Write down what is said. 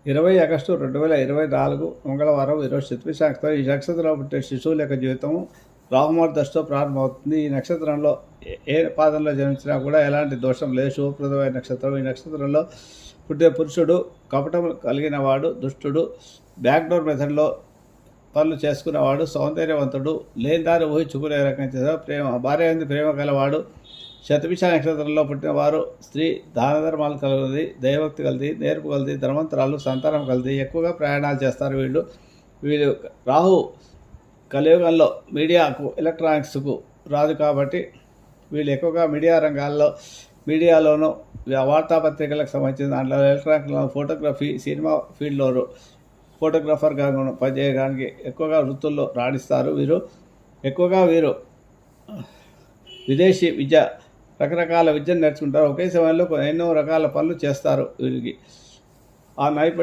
20 August 2024 మంగళవారం ఈరోజు శతభిష నక్షత్రం. ఈ నక్షత్రంలో పుట్టే శిశువుల యొక్క జీవితము రాహుమార్ దశతో ప్రారంభమవుతుంది. ఈ నక్షత్రంలో ఏ పాదంలో జన్మించినా కూడా ఎలాంటి దోషం లేదు, శుభప్రదమైన నక్షత్రం. ఈ నక్షత్రంలో పుట్టే పురుషుడు కపటం కలిగిన వాడు, దుష్టుడు, బ్యాక్డోర్ మెథడ్లో పనులు చేసుకునేవాడు, సౌందర్యవంతుడు, లేని దారి ఊహించుకునే రకం చేసేవాడు, భార్య మీద ప్రేమ గలవాడు. శతభిష నక్షత్రంలో పుట్టిన వారు స్త్రీ దాన ధర్మాలు కలది, దైవభక్తి కలది, నేర్పు కలది, ధర్మంతరాలు, సంతానం కలది, ఎక్కువగా ప్రయాణాలు చేస్తారు. వీళ్ళు రాహు కలియుగంలో మీడియాకు, ఎలక్ట్రానిక్స్కు రాదు కాబట్టి వీళ్ళు ఎక్కువగా మీడియా రంగాల్లో, మీడియాలోనూ వార్తాపత్రికలకు సంబంధించిన దాంట్లో, ఎలక్ట్రానిక్లో, ఫోటోగ్రఫీ, సినిమా ఫీల్డ్లో ఫోటోగ్రాఫర్గా పనిచేయడానికి ఎక్కువగా వృత్తుల్లో రాణిస్తారు. ఎక్కువగా వీరు విదేశీ విద్య, రకరకాల విద్యను నేర్చుకుంటారు. ఒకే సమయంలో ఎన్నో రకాల పనులు చేస్తారు. వీరికి ఆ నైపుణ్యం